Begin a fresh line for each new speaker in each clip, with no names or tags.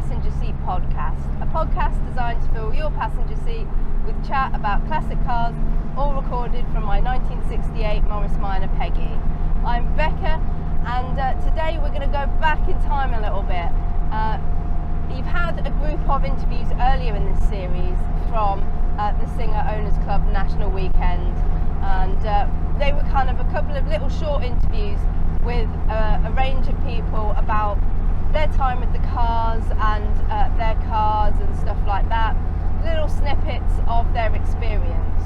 Passenger Seat Podcast, a podcast designed to fill your passenger seat with chat about classic cars, all recorded from my 1968 Morris Minor Peggy. I'm Becca, and today we're going to go back in time a little bit. You've had a group of interviews earlier in this series from the Singer Owners Club National Weekend, and they were kind of a couple of little short interviews with a range of people about their time with the cars and their cars and stuff like that, little snippets of their experience.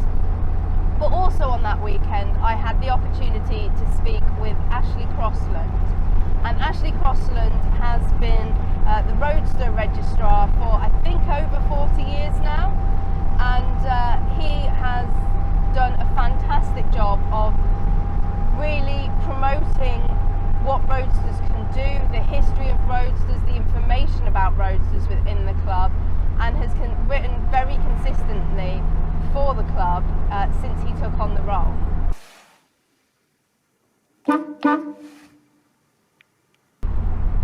But also on that weekend I had the opportunity to speak with Ashley Crossland, and Ashley Crossland has been the Roadster Registrar for I think over 40 years now, and he has done a fantastic job of really promoting what Roadsters can do, the history of Roadsters, the information about Roadsters within the club, and has written very consistently for the club since he took on the role.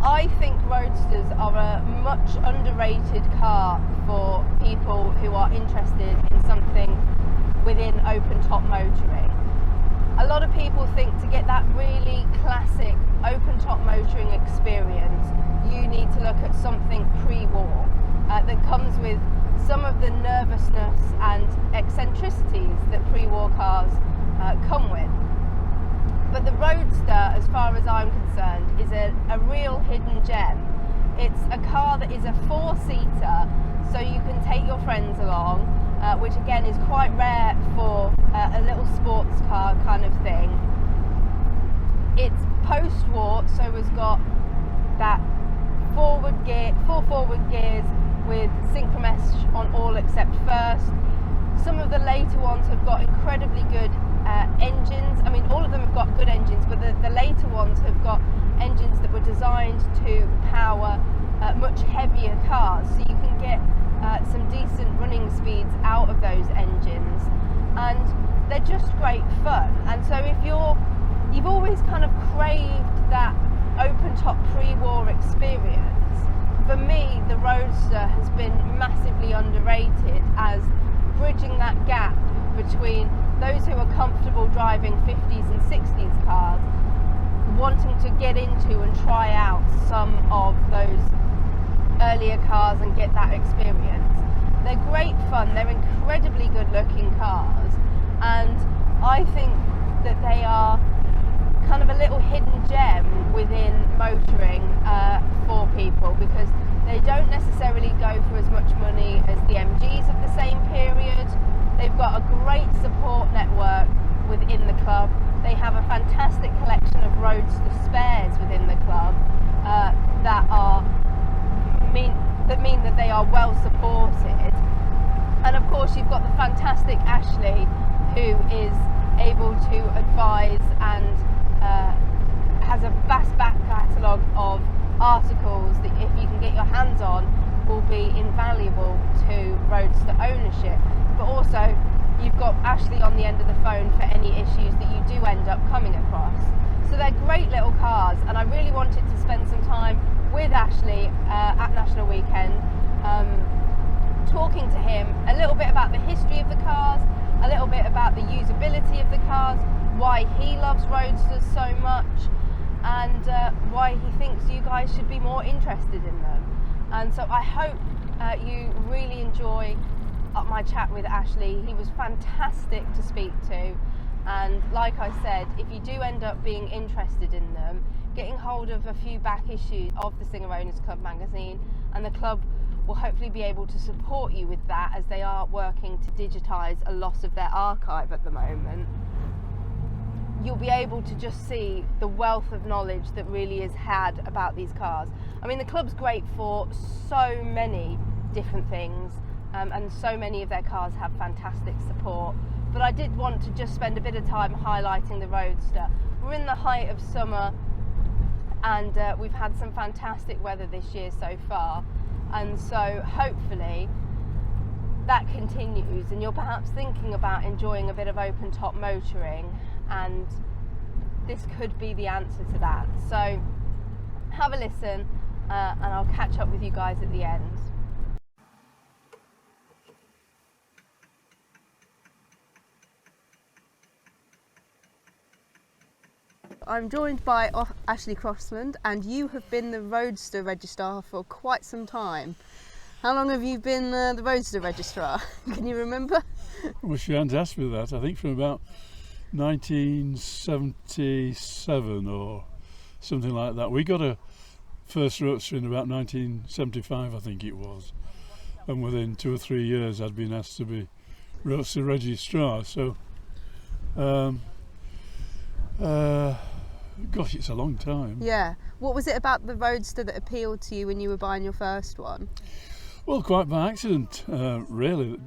I think Roadsters are a much underrated car for people who are interested in something within open top motoring. A lot of people think to get that really classic open top motoring experience, you need to look at something pre-war that comes with some of the nervousness and eccentricities that pre-war cars come with. But the Roadster, as far as I'm concerned, is a real hidden gem. It's a car that is a four-seater, so you can take your friends along, which again is quite rare for a little sports car kind of thing. It's post-war, so it's got that four forward gears with synchromesh on all except first. Some of the later ones have got incredibly good engines. I mean, all of them have got good engines, but the later ones have got engines that were designed to power much heavier cars, so you can get some decent running speeds out of those engines, and they're just great fun. And so if you've always kind of craved that open top pre-war experience, for me the Roadster has been massively underrated as bridging that gap between those who are comfortable driving 50s and 60s cars, wanting to get into and try out some of those earlier cars and get that experience. They're great fun, they're incredibly good looking cars, and I think that they are kind of a little hidden gem within motoring for people, because they don't necessarily go for as much money as the MGs of the same period. They've got a great support network within the club. They have a fantastic collection of Roadster spares within the club that mean that they are well supported. And of course you've got the fantastic Ashley, who is able to advise and has a vast back catalogue of articles that, if you can get your hands on, will be invaluable to Roadster ownership. But also you've got Ashley on the end of the phone for any issues that you do end up coming across. So they're great little cars, and I really wanted to spend some time with Ashley at National Weekend, talking to him a little bit about the history of the cars, a little bit about the usability of the cars, why he loves Roadsters so much, and why he thinks you guys should be more interested in them. And so I hope you really enjoy my chat with Ashley. He was fantastic to speak to, and like I said, if you do end up being interested in them, getting hold of a few back issues of the Singer Owners Club magazine, and the club will hopefully be able to support you with that, as they are working to digitise a lot of their archive at the moment. You'll be able to just see the wealth of knowledge that really is had about these cars. I mean, the club's great for so many different things, and so many of their cars have fantastic support, but I did want to just spend a bit of time highlighting the Roadster. We're in the height of summer, and we've had some fantastic weather this year so far, and so hopefully that continues, and you're perhaps thinking about enjoying a bit of open top motoring, and this could be the answer to that. So have a listen, and I'll catch up with you guys at the end. I'm joined by Ashley Crossland, and you have been the Roadster Registrar for quite some time. How long have you been the Roadster Registrar? Can you remember?
Well, she hadn't asked me that. I think from about 1977 or something like that. We got a first Roadster in about 1975, I think it was. And within 2 or 3 years I'd been asked to be Roadster Registrar. So, gosh, it's a long time.
Yeah. What was it about the Roadster that appealed to you when you were buying your first one?
Well, quite by accident, really,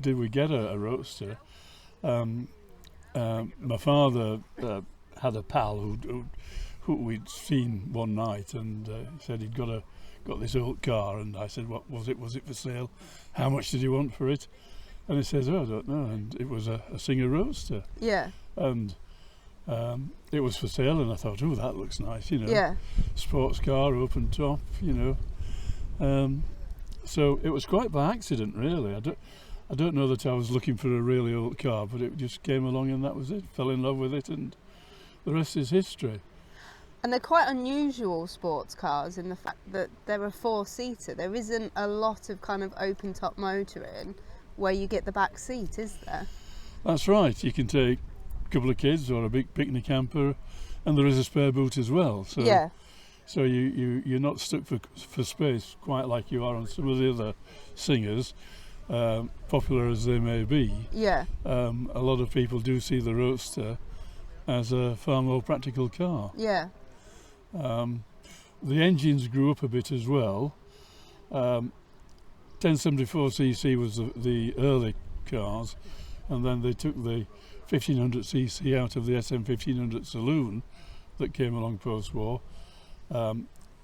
did we get a Roadster. My father had a pal who we'd seen one night, and said he'd got this old car, and I said, what was it? Was it for sale? How much did he want for it? And he says, oh, I don't know. And it was a Singer Roadster.
Yeah.
And it was for sale, and I thought, oh, that looks nice, you know.
Yeah.
Sports car, open top, you know. So it was quite by accident, really. I don't know that I was looking for a really old car, but it just came along and that was it. Fell in love with it, and the rest is history.
And they're quite unusual sports cars in the fact that they're a four-seater. There isn't a lot of kind of open-top motoring where you get the back seat, is there?
That's right. You can take a couple of kids or a big picnic camper, and there is a spare boot as well. So,
yeah.
So you're not stuck for space quite like you are on some of the other Singers, popular as they may be.
Yeah.
A lot of people do see the Roadster as a far more practical car.
Yeah.
The engines grew up a bit as well. 1074cc was the early cars, and then they took the 1500cc out of the SM 1500 saloon that came along post-war,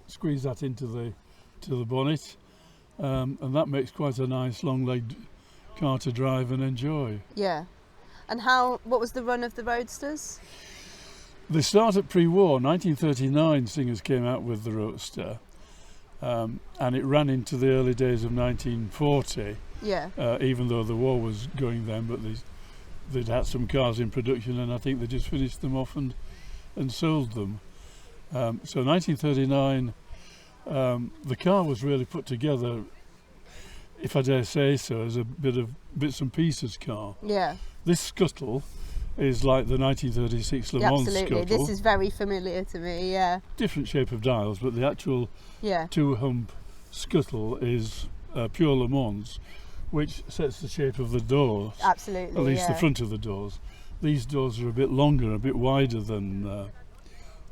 squeezed that into the bonnet, and that makes quite a nice long-legged car to drive and enjoy.
Yeah. And what was the run of the Roadsters?
They started pre-war. 1939 Singers came out with the Roadster, and it ran into the early days of 1940.
Yeah.
Even though the war was going then, but they'd had some cars in production, and I think they just finished them off and sold them. So 1939, the car was really put together, if I dare say so, as a bits and pieces car.
Yeah.
This scuttle is like the 1936 Le Mans
absolutely.
scuttle.
This is very familiar to me, yeah.
Different shape of dials, but the actual
Yeah.
two-hump scuttle is pure Le Mans, which sets the shape of the doors.
Absolutely,
at least
yeah.
the front of the doors. These doors are a bit longer, a bit wider than a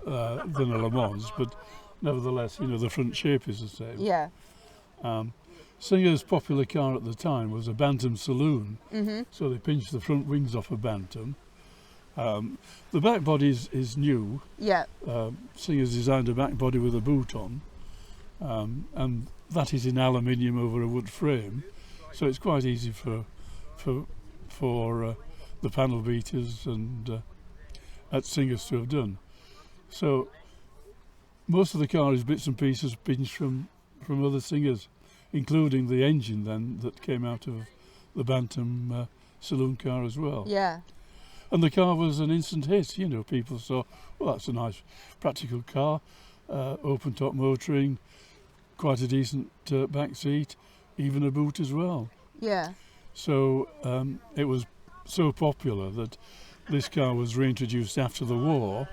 Le Mans, but nevertheless, you know, the front shape is the same.
Yeah.
Singer's popular car at the time was a Bantam Saloon, so they pinched the front wings off a Bantam. The back body is new.
Yeah.
Singer's designed a back body with a boot on, and that is in aluminium over a wood frame, so it's quite easy for the panel beaters and at Singers to have done. So most of the car is bits and pieces pinched from other Singers, including the engine then that came out of the Bantam saloon car as well.
Yeah.
And the car was an instant hit. You know, people saw, well, that's a nice practical car, open top motoring, quite a decent back seat, even a boot as well.
Yeah.
So it was so popular that this car was reintroduced after the war,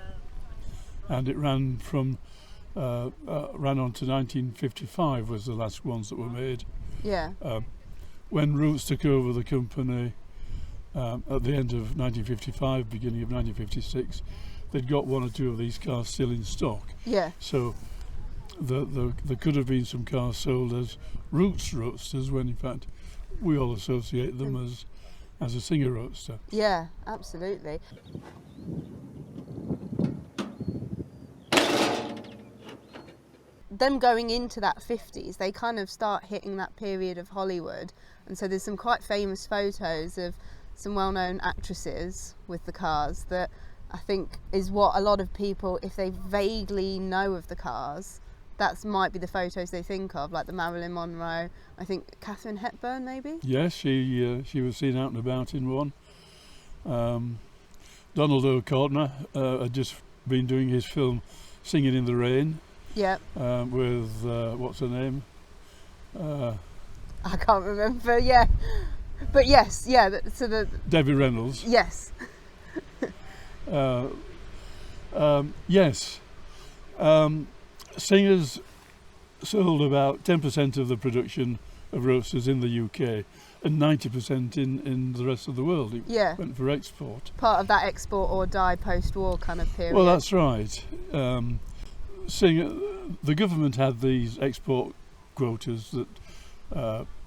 and it ran on to 1955 was the last ones that were made.
Yeah.
When Roots took over the company at the end of 1955, beginning of 1956, they'd got one or two of these cars still in stock.
Yeah.
So there could have been some cars sold as Roots Roadsters, when in fact we all associate them as a Singer Roadster.
Yeah, absolutely. Them going into that 50s, they kind of start hitting that period of Hollywood, and so there's some quite famous photos of some well-known actresses with the cars that I think is what a lot of people, if they vaguely know of the cars, that might be the photos they think of, like the Marilyn Monroe. I think Catherine Hepburn, maybe.
Yes, she was seen out and about in one. Donald O'Connor had just been doing his film Singing in the Rain.
Yeah.
With what's her name?
I can't remember. Yeah, but yes, yeah. So the
Debbie Reynolds.
yes.
Yes. Singers sold about 10% of the production of roasters in the UK and 90% in the rest of the world. It
Yeah.
went for export.
Part of that export or die post-war kind of period.
Well, that's right. The government had these export quotas that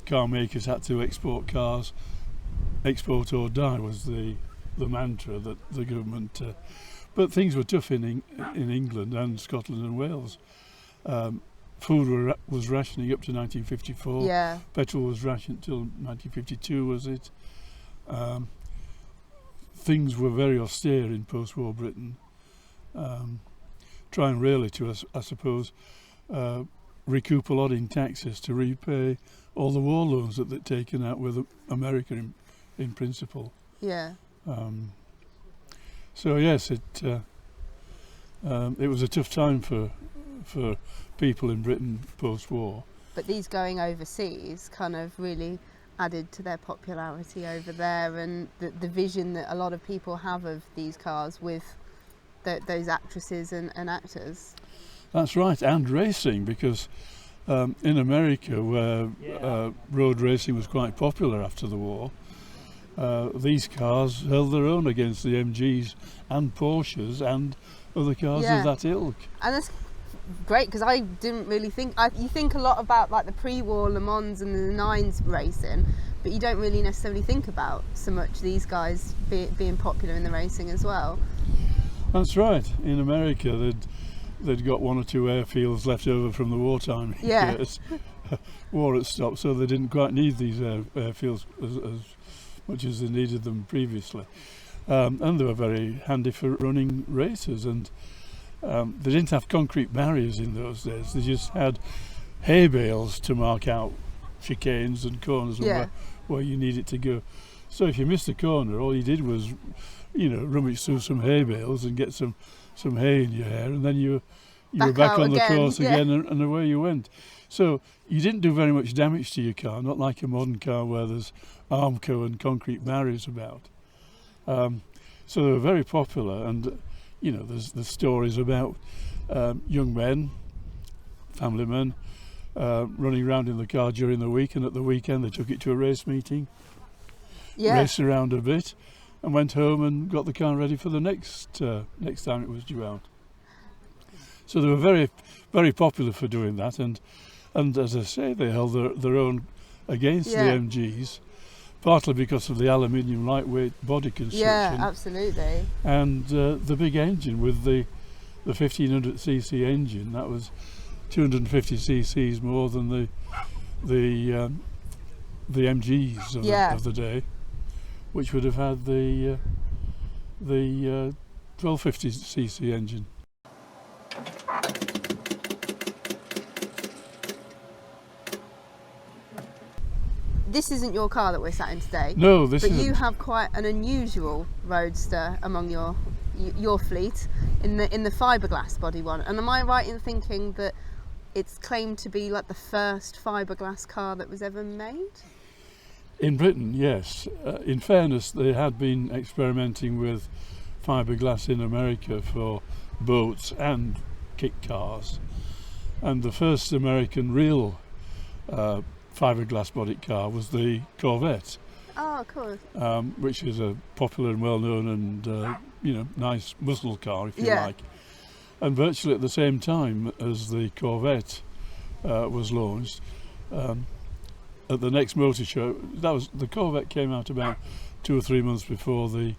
car makers had to export cars. Export or die was the mantra that the government. But things were tough in England and Scotland and Wales. Food was rationing up to 1954.
Yeah.
Petrol was rationed till 1952, was it? Things were very austere in post-war Britain. Trying really to, I suppose, recoup a lot in taxes to repay all the war loans that they'd taken out with America in principle.
Yeah.
So yes, it was a tough time for people in Britain post-war.
But these going overseas kind of really added to their popularity over there, and the vision that a lot of people have of these cars with those actresses and actors.
That's right, and racing, because in America, where road racing was quite popular after the war, these cars held their own against the MGs and Porsches and other cars of that ilk.
And that's great, because I didn't really think. You think a lot about like the pre-war Le Mans and the Nines racing, but you don't really necessarily think about so much these guys being popular in the racing as well.
That's right. In America, they'd got one or two airfields left over from the wartime years. War had stopped, so they didn't quite need these airfields as much as they needed them previously. And they were very handy for running races, and they didn't have concrete barriers in those days. They just had hay bales to mark out chicanes and corners and where you needed to go. So if you missed a corner, all you did was, rummage through some hay bales and get some hay in your hair, and then you were back on the course again, and away you went. So you didn't do very much damage to your car, not like a modern car where there's Armco and concrete barriers about. So they were very popular, and there's stories about young men, family men, running around in the car during the week, and at the weekend they took it to a race meeting, raced around a bit, and went home and got the car ready for the next time it was due out. So they were very, very popular for doing that, and as I say, they held their own against the MGs, partly because of the aluminium lightweight body construction.
Yeah, absolutely.
And the big engine with the 1500cc engine, that was 250 cc's more than the MGs of the day, which would have had the 1250cc engine.
This isn't your car that we're sat in today.
No, this isn't.
But you have quite an unusual roadster among your fleet in the fiberglass body one. And am I right in thinking that it's claimed to be like the first fiberglass car that was ever made?
In Britain, yes. In fairness, they had been experimenting with fiberglass in America for boats and kit cars. And the first American real fiberglass bodied car was the Corvette.
Oh, cool.
Which is a popular and well-known and nice muscle car, if you like. And virtually at the same time as the Corvette was launched, at the next motor show, the Corvette came out about 2 or 3 months before the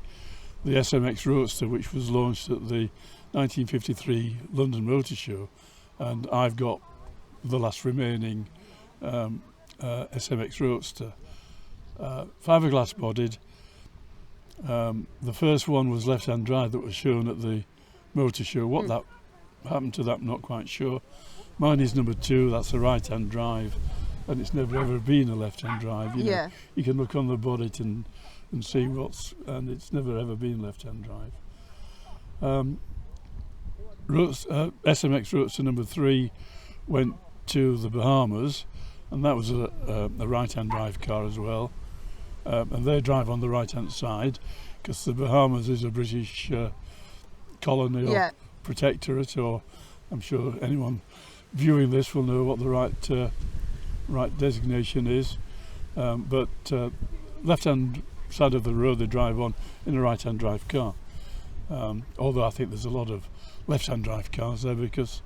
SMX Roadster, which was launched at the 1953 London Motor Show, and I've got the last remaining SMX Roadster, fiberglass bodied. The first one was left-hand drive that was shown at the motor show. What that happened to that, I'm not quite sure. Mine is number 2. That's a right-hand drive, and it's never ever been a left-hand drive. You know, you can look on the bonnet and see and it's never ever been left-hand drive. SMX Roadster number 3 went to the Bahamas, and that was a right-hand drive car as well. And they drive on the right-hand side because the Bahamas is a British colony or protectorate, or I'm sure anyone viewing this will know what the right designation is. But left-hand side of the road they drive on in a right-hand drive car. Although I think there's a lot of left-hand drive cars there because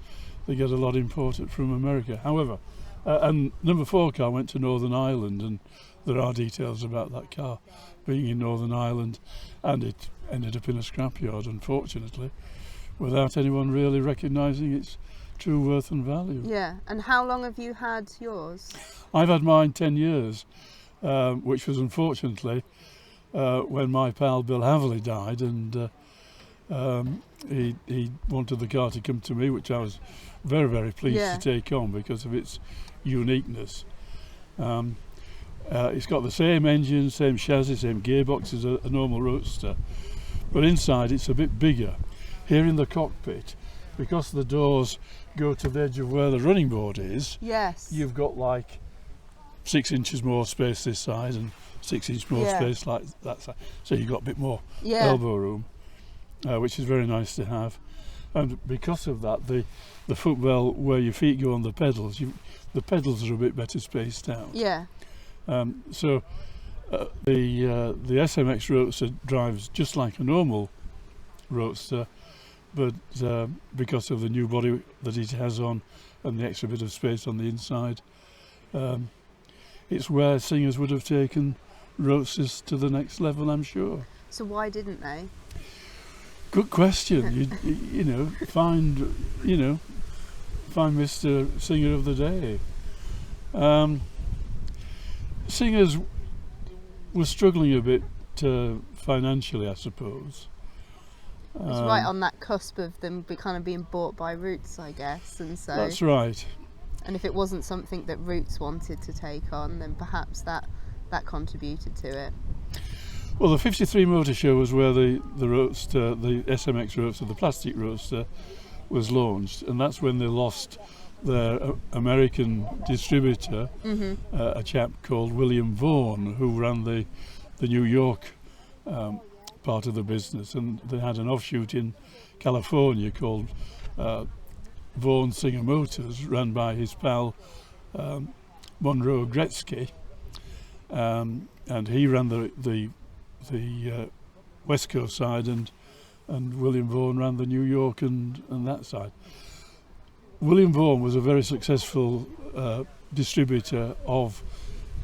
they get a lot imported from America. However, and number 4 car went to Northern Ireland, and there are details about that car being in Northern Ireland, and it ended up in a scrapyard, unfortunately, without anyone really recognising its true worth and value.
Yeah, and how long have you had yours?
I've had mine 10 years, which was unfortunately when my pal Bill Haverley died, and he wanted the car to come to me, which I was very, very pleased to take on because of its uniqueness. It's got the same engine, same chassis, same gearbox as a normal Roadster, but inside it's a bit bigger. Here in the cockpit, because the doors go to the edge of where the running board is, you've got like 6 inches more space this side and 6 inches more space like that side. So you've got a bit more elbow room, which is very nice to have. And because of that, the footwell where your feet go on the pedals, the pedals are a bit better spaced out. So the SMX Roadster drives just like a normal Roadster, but because of the new body that it has on and the extra bit of space on the inside, it's where Singers would have taken Roadsters to the next level, I'm sure.
So why didn't they?
Good question. Find Mr. Singer of the day. Singers were struggling a bit financially, I suppose.
It's right on that cusp of them kind of being bought by Roots, I guess, and so.
That's right.
And if it wasn't something that Roots wanted to take on, then perhaps that contributed to it.
Well, the 53 Motor Show was where the Roadster, the SMX Roadster, the plastic Roadster, was launched, and that's when they lost their American distributor, a chap called William Vaughan, who ran the New York part of the business, and they had an offshoot in California called Vaughan Singer Motors, run by his pal Monroe Gretzky, and he ran the West Coast side, and William Vaughan ran the New York and that side. William Vaughan was a very successful distributor of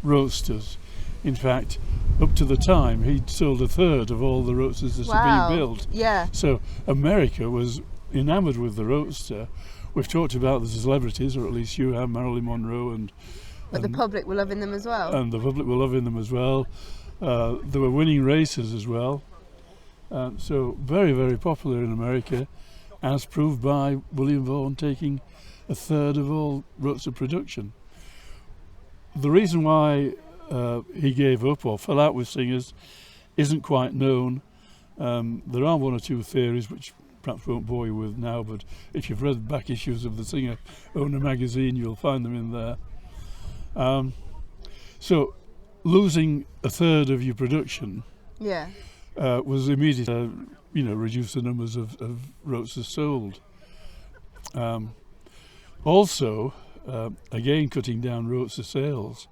Roadsters. In fact, up to the time, he'd sold 1/3 of all the Roadsters that had been built. So America was enamoured with the Roadster. We've talked about the celebrities, or at least you have, Marilyn Monroe,
but the public were loving them as well.
And the public were loving them as well. They were winning races as well. So very, very popular in America, as proved by William Vaughan taking 1/3 of all Roadster production. The reason why he gave up or fell out with Singers isn't quite known. There are 1 or 2 theories which perhaps won't bore you with now, but if you've read back issues of the Singer Owner magazine, you'll find them in there. So losing 1/3 of your production was immediately reduce the numbers of Roadsters sold. Also, again cutting down Roadster sales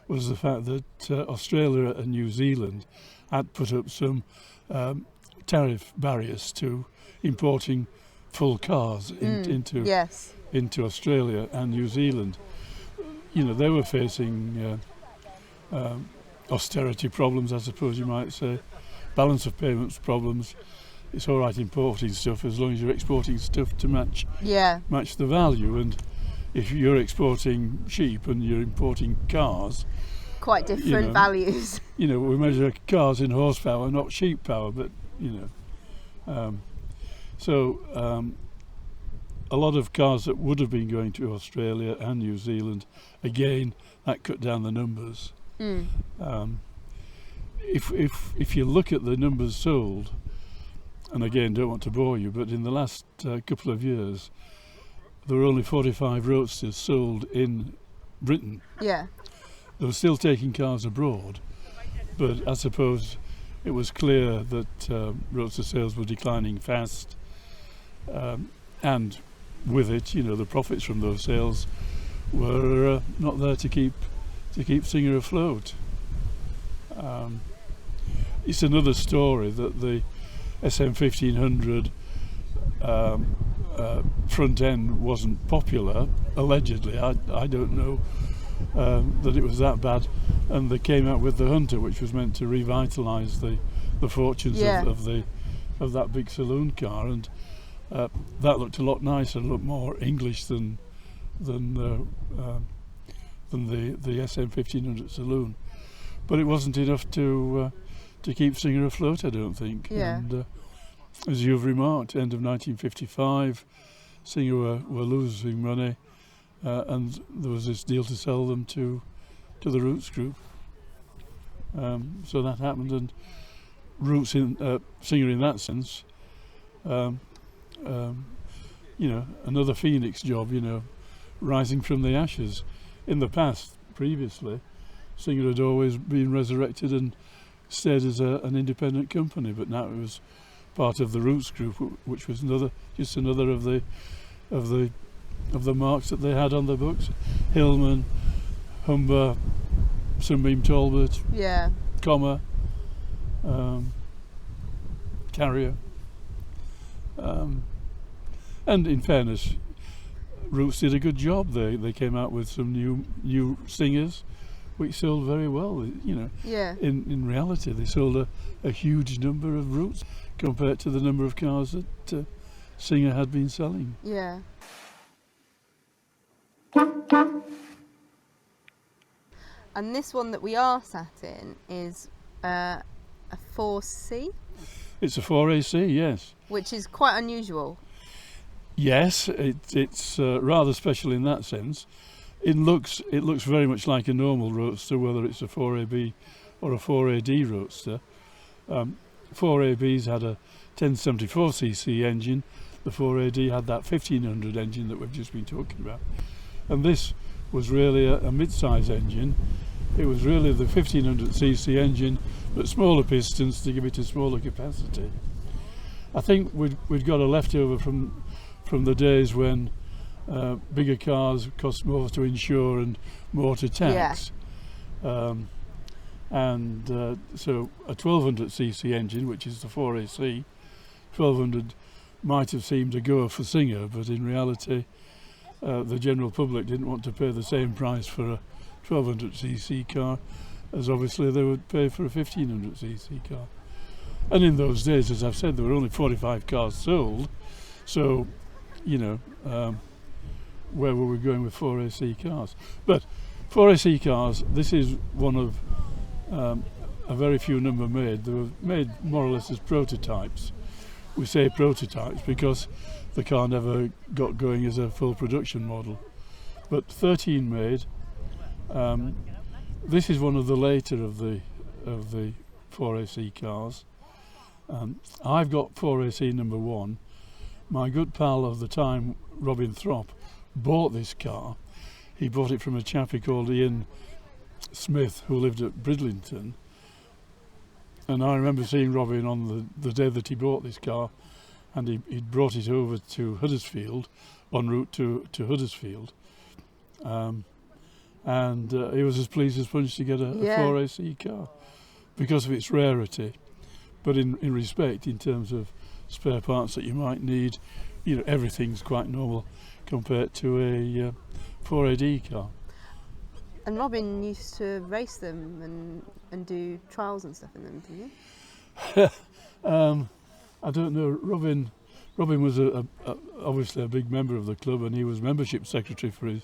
was the fact that Australia and New Zealand had put up some tariff barriers to importing full cars into Australia and New Zealand. They were facing austerity problems, I suppose you might say, balance of payments problems. It's all right importing stuff as long as you're exporting stuff to match the value, and if you're exporting sheep and you're importing cars,
quite different values.
We measure cars in horsepower, not sheep power, but so a lot of cars that would have been going to Australia and New Zealand, again, that cut down the numbers. If you look at the numbers sold, and again, don't want to bore you, but in the last couple of years, there were only 45 Roadsters sold in Britain.
Yeah.
They were still taking cars abroad, but I suppose it was clear that Roadster sales were declining fast, and with it, the profits from those sales were not there to keep Singer afloat. It's another story that the SM1500 front end wasn't popular, allegedly. I don't know that it was that bad, and they came out with the Hunter, which was meant to revitalise the fortunes of that big saloon car, and that looked a lot nicer, a lot more English than the SM1500 saloon. But it wasn't enough to keep Singer afloat, I don't think.
Yeah.
And as you've remarked, end of 1955, Singer were losing money, and there was this deal to sell them to the Roots Group. So that happened, and Roots Singer in that sense, another phoenix job, rising from the ashes. In the past, previously, Singer had always been resurrected and stayed as an independent company, but now it was part of the Roots Group, which was another of the marks that they had on their books. Hillman, Humber, Sunbeam Talbot, Comma, Carrier, and in fairness, Roots did a good job. They came out with some new Singers, which sold very well. In reality, they sold a huge number of Roots compared to the number of cars that Singer had been selling.
Yeah. And this one that we are sat in is a 4C.
It's a 4AC, yes.
Which is quite unusual.
Yes, it's rather special in that sense. It looks very much like a normal Roadster, whether it's a 4AB or a 4AD Roadster. 4ABs had a 1074cc engine. The 4AD had that 1500 engine that we've just been talking about. And this was really a mid-size engine. It was really the 1500cc engine, but smaller pistons to give it a smaller capacity. I think we'd got a leftover from the days when bigger cars cost more to insure and more to tax. So a 1200cc engine, which is the 4AC, 1200 might have seemed a goer for Singer, but in reality the general public didn't want to pay the same price for a 1200cc car as obviously they would pay for a 1500cc car. And in those days, as I've said, there were only 45 cars sold, so where were we going with 4AC cars? But 4AC cars, this is one of a very few number made. They were made more or less as prototypes. We say prototypes because the car never got going as a full production model. But 13 made. This is one of the later of the 4AC cars. I've got 4AC number 1. My good pal of the time, Robin Throp, bought this car. He bought it from a chappie called Ian Smith, who lived at Bridlington. And I remember seeing Robin on the day that he bought this car, and he'd brought it over to Huddersfield, en route to Huddersfield. And he was as pleased as punch to get a 4AC car because of its rarity. But in respect, in terms of spare parts that you might need, everything's quite normal compared to a 4AD car.
And Robin used to race them and do trials and stuff in them, didn't he?
I don't know. Robin was obviously a big member of the club, and he was membership secretary for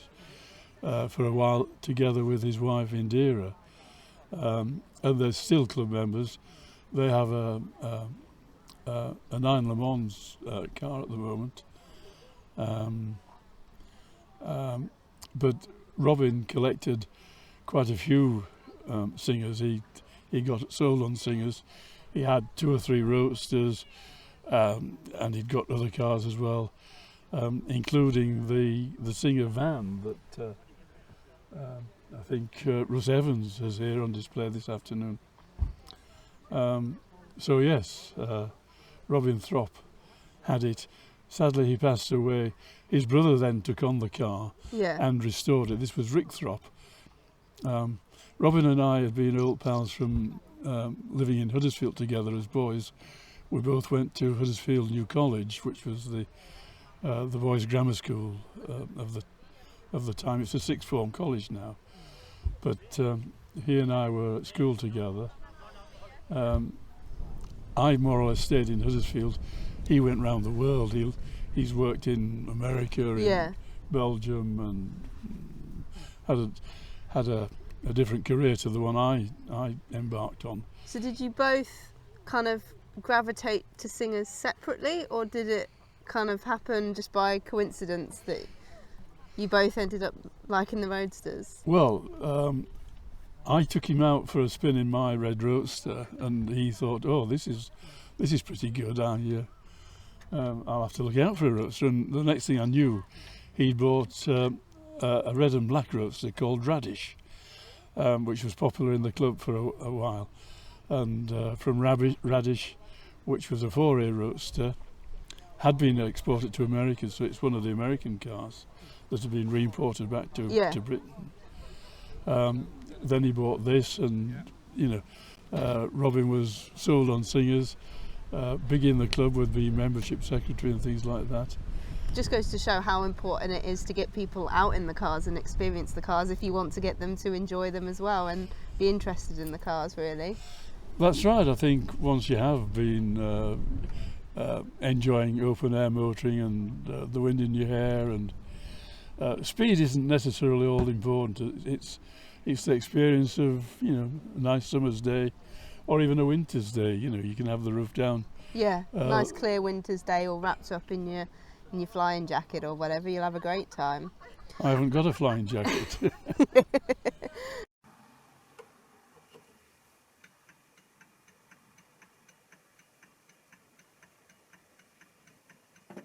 a while together with his wife Indira. And they're still club members. They have a 9 Le Mans car at the moment. Um, but Robin collected quite a few Singers. He got sold on Singers. He had 2 or 3 Roadsters, and he'd got other cars as well, including the Singer van that I think Russ Evans has here on display this afternoon. So yes, Robin Throp had it. Sadly, he passed away. His brother then took on the car and restored it. This was Rick Throp. Robin and I had been old pals from living in Huddersfield together as boys. We both went to Huddersfield New College, which was the boys' grammar school of the time. It's a sixth form college now. But he and I were at school together. I more or less stayed in Huddersfield. He went round the world. He's worked in America, in Belgium, and had a different career to the one I embarked on.
So did you both kind of gravitate to Singers separately, or did it kind of happen just by coincidence that you both ended up liking the Roadsters?
Well, I took him out for a spin in my red Roadster, and he thought, "Oh, this is pretty good. I'll have to look out for a Roadster." And the next thing I knew, he'd bought a red and black Roadster called Radish, which was popular in the club for a while. And from Radish, which was a 4A Roadster, had been exported to America, so it's one of the American cars that had been re-imported back to Britain. Then he bought this, and Robin was sold on Singers, big in the club with the membership secretary and things like that.
Just goes to show how important it is to get people out in the cars and experience the cars if you want to get them to enjoy them as well and be interested in the cars, really.
That's right. I think once you have been enjoying open air motoring and the wind in your hair, and speed isn't necessarily all important. It's the experience of a nice summer's day, or even a winter's day. You can have the roof down.
Yeah, nice clear winter's day, all wrapped up in your flying jacket or whatever. You'll have a great time.
I haven't got a flying jacket.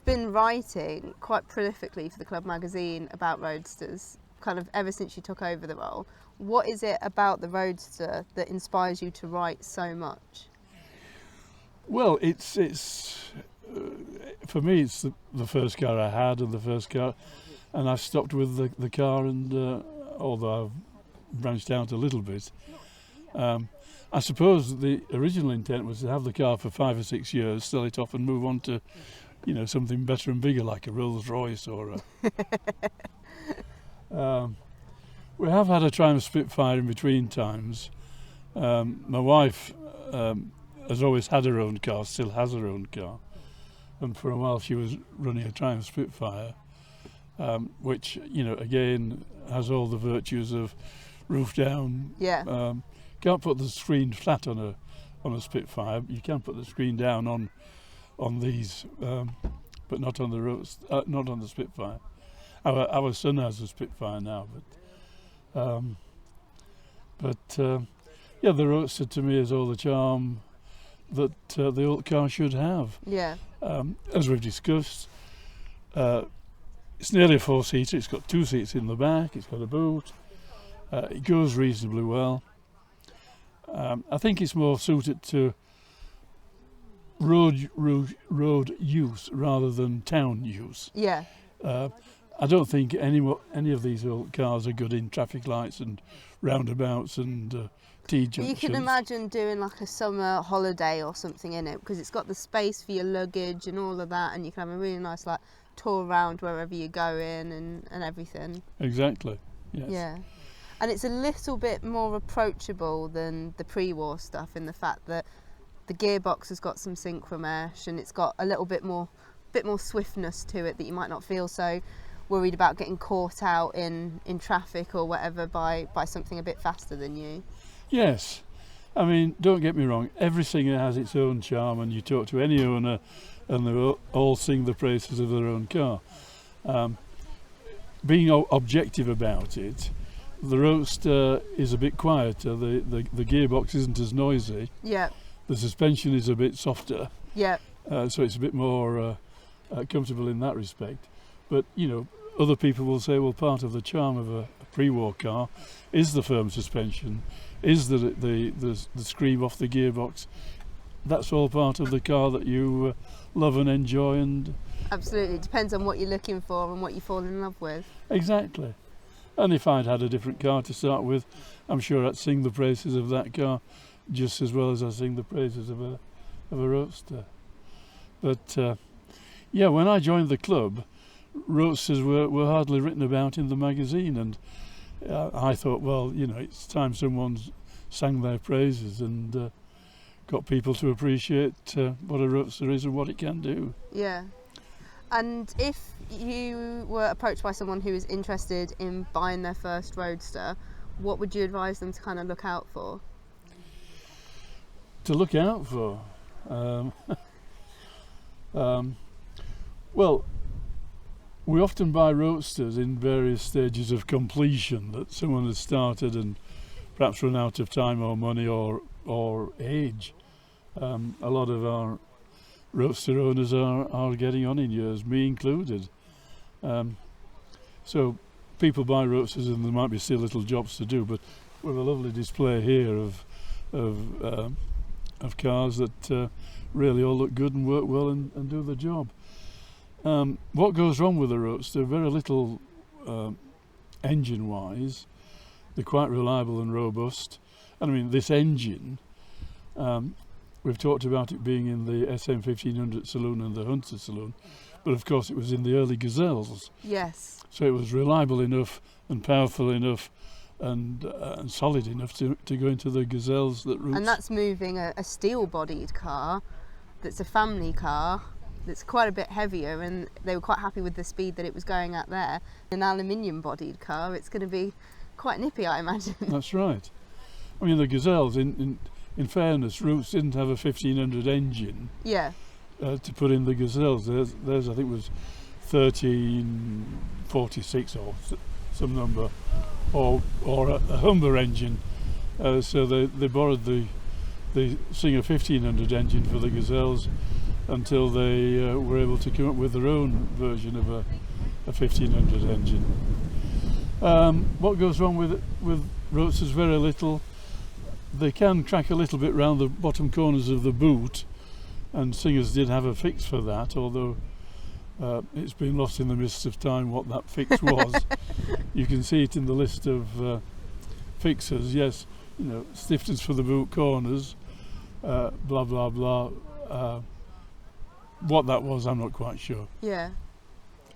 Been writing quite prolifically for the club magazine about Roadsters kind of ever since you took over the role. What is it about the Roadster that inspires you to write so much?
Well, it's for me, it's the first car I had, and the first car, and I've stopped with the car, and although I've branched out a little bit, I suppose the original intent was to have the car for 5 or 6 years, sell it off, and move on to something better and bigger, like a Rolls Royce or a we have had a Triumph Spitfire in between times. My wife has always had her own car, still has her own car, and for a while she was running a Triumph Spitfire, which again has all the virtues of roof down. Can't put the screen flat on a Spitfire. You can put the screen down on these, but not on the Spitfire. Our son has a Spitfire now, but the Roadster to me is all the charm that the old car should have. As we've discussed, it's nearly a 4-seater. It's got 2 seats in the back. It's got a boot. It goes reasonably well. I think it's more suited to road use rather than town use. I don't think any of these old cars are good in traffic lights and roundabouts and T-junctions.
You can imagine doing like a summer holiday or something in it, because it's got the space for your luggage and all of that, and you can have a really nice tour around wherever you go in and everything.
Exactly. Yes.
Yeah. And it's a little bit more approachable than the pre-war stuff, in the fact that the gearbox has got some synchro mesh, and it's got a little bit more swiftness to it, that you might not feel so worried about getting caught out in traffic or whatever by something a bit faster than you.
Yes. I mean, don't get me wrong, every Singer has its own charm, and you talk to any owner and they all sing the praises of their own car. Being objective about it, the Roadster is a bit quieter. The gearbox isn't as noisy.
Yeah.
The suspension is a bit softer.
Yeah.
So it's a bit more comfortable in that respect. But other people will say, well, part of the charm of a pre-war car is the firm suspension, is the scream off the gearbox. That's all part of the car that you love and enjoy. And
absolutely, it depends on what you're looking for and what you fall in love with.
Exactly. And if I'd had a different car to start with, I'm sure I'd sing the praises of that car just as well as I sing the praises of a Roadster. But when I joined the club, Roadsters were hardly written about in the magazine, and I thought, well, it's time someone sang their praises and got people to appreciate what a Roadster is and what it can do.
Yeah. And if you were approached by someone who is interested in buying their first Roadster, what would you advise them to kind of look out for?
To look out for? Well, we often buy Roadsters in various stages of completion, that someone has started and perhaps run out of time or money or age. A lot of our Roadster owners are getting on in years, me included. So people buy Roadsters and there might be still little jobs to do, but we've a lovely display here of cars that really all look good and work well and do the job. What goes wrong with a Roadster? Very little engine-wise. They're quite reliable and robust. And I mean, this engine, we've talked about it being in the SM1500 saloon and the Hunter saloon, but of course it was in the early Gazelles.
Yes.
So it was reliable enough and powerful enough and solid enough to go into the Gazelles that routes.
And that's moving a steel-bodied car that's a family car that's quite a bit heavier, and they were quite happy with the speed that it was going at there. An aluminium-bodied car, it's going to be quite nippy, I imagine.
That's right. I mean, the Gazelles, in fairness, Roots didn't have a 1500 engine.
Yeah.
To put in the Gazelles. Theirs I think was 1346 or some number, or a Humber engine. So they borrowed the Singer 1500 engine for the Gazelles until they were able to come up with their own version of a 1500 engine. What goes wrong with Roadsters? Very little. They can crack a little bit round the bottom corners of the boot, and Singers did have a fix for that, although it's been lost in the mists of time what that fix was. You can see it in the list of fixes. Yes, stiffness for the boot corners, blah blah blah. What that was, I'm not quite sure.
Yeah.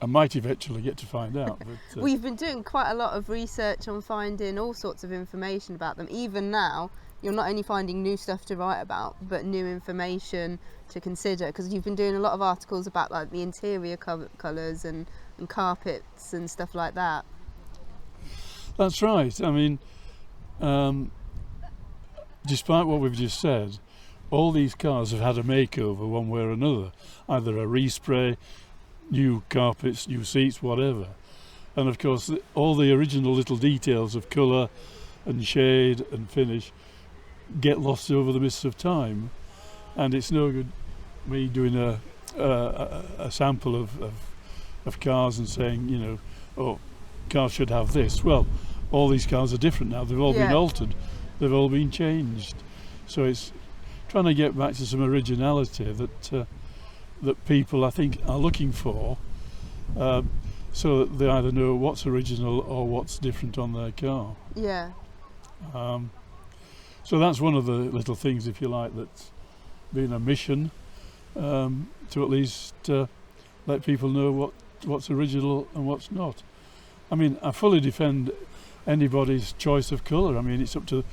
I might eventually get to find out. But,
We've been doing quite a lot of research on finding all sorts of information about them. Even now, you're not only finding new stuff to write about, but new information to consider, because you've been doing a lot of articles about like the interior colours and carpets and stuff like that.
That's right. I mean, despite what we've just said, all these cars have had a makeover one way or another, either a respray, new carpets, new seats, whatever. And of course all the original little details of colour and shade and finish get lost over the mists of time, and it's no good me doing a sample of cars and saying, oh, cars should have this. Well, all these cars are different now. They've all been altered. They've all been changed. So it's trying to get back to some originality that people, I think, are looking for, so that they either know what's original or what's different on their car.
Yeah.
So that's one of the little things, if you like, that's been a mission, to at least let people know what's original and what's not. I mean, I fully defend anybody's choice of colour. I mean, it's up to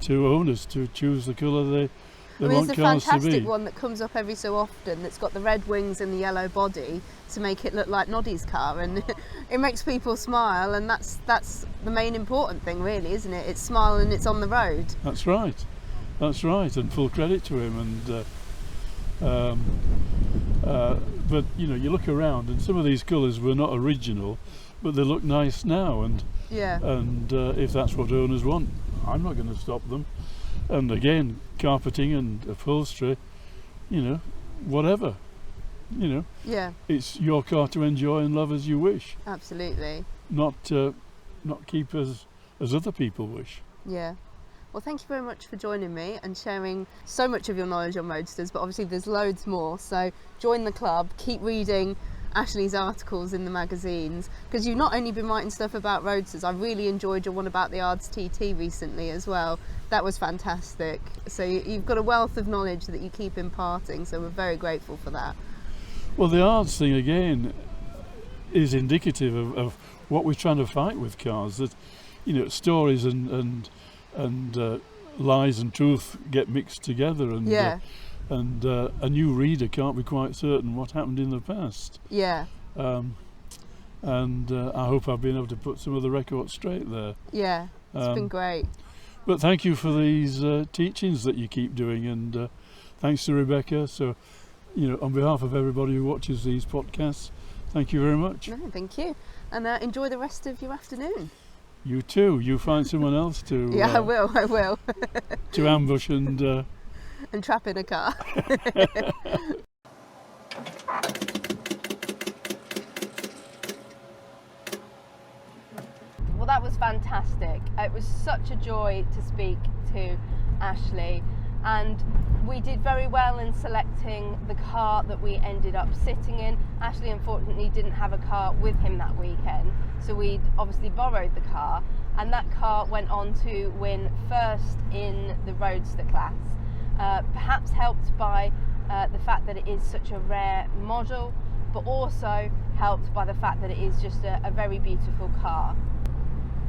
owners to choose the colour they want
there's a
cars to be.
fantastic one that comes up every so often that's got the red wings and the yellow body to make it look like Noddy's car, and it makes people smile, and that's the main important thing, really, isn't it? It's smile and it's on the road.
That's right, and full credit to him. But you know, you look around, and some of these colours were not original, but they look nice now. And if that's what owners want, I'm not going to stop them. And again, carpeting and upholstery, you know, whatever. You know, it's your car to enjoy and love as you wish.
Absolutely.
Not keep as other people wish.
Yeah. Well, thank you very much for joining me and sharing so much of your knowledge on roadsters, but obviously there's loads more. So join the club, keep reading Ashley's articles in the magazines, because you've not only been writing stuff about roadsters. I really enjoyed your one about the Ards TT recently as well. That was fantastic. So you've got a wealth of knowledge that you keep imparting, so we're very grateful for that.
Well, the arts thing again is indicative of what we're trying to fight with cars. That, you know, stories and lies and truth get mixed together, and a new reader can't be quite certain what happened in the past.
Yeah.
And I hope I've been able to put some of the records straight there.
Yeah, it's been great.
But thank you for these teachings that you keep doing, and thanks to Rebecca. So, you know, on behalf of everybody who watches these podcasts, thank you very much.
No, thank you. And enjoy the rest of your afternoon.
You too. You find someone else to...
Yeah, I will.
to ambush and
trap in a car. Well, that was fantastic. It was such a joy to speak to Ashley, and we did very well in selecting the car that we ended up sitting in. Ashley unfortunately didn't have a car with him that weekend, so we obviously borrowed the car, and that car went on to win first in the Roadster class, perhaps helped by the fact that it is such a rare model, but also helped by the fact that it is just a very beautiful car.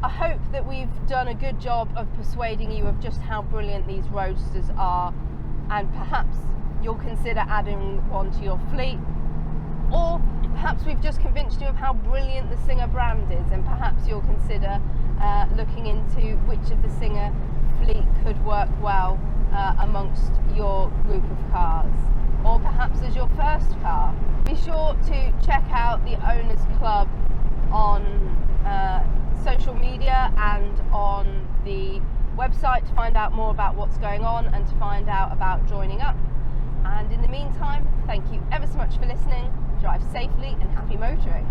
I hope that we've done a good job of persuading you of just how brilliant these Roadsters are, and perhaps you'll consider adding one to your fleet, or perhaps we've just convinced you of how brilliant the Singer brand is, and perhaps you'll consider looking into which of the Singer fleet could work well amongst your group of cars, or perhaps as your first car. Be sure to check out the Owners Club on social media and on the website to find out more about what's going on and to find out about joining up. And in the meantime, thank you ever so much for listening. Drive safely and happy motoring.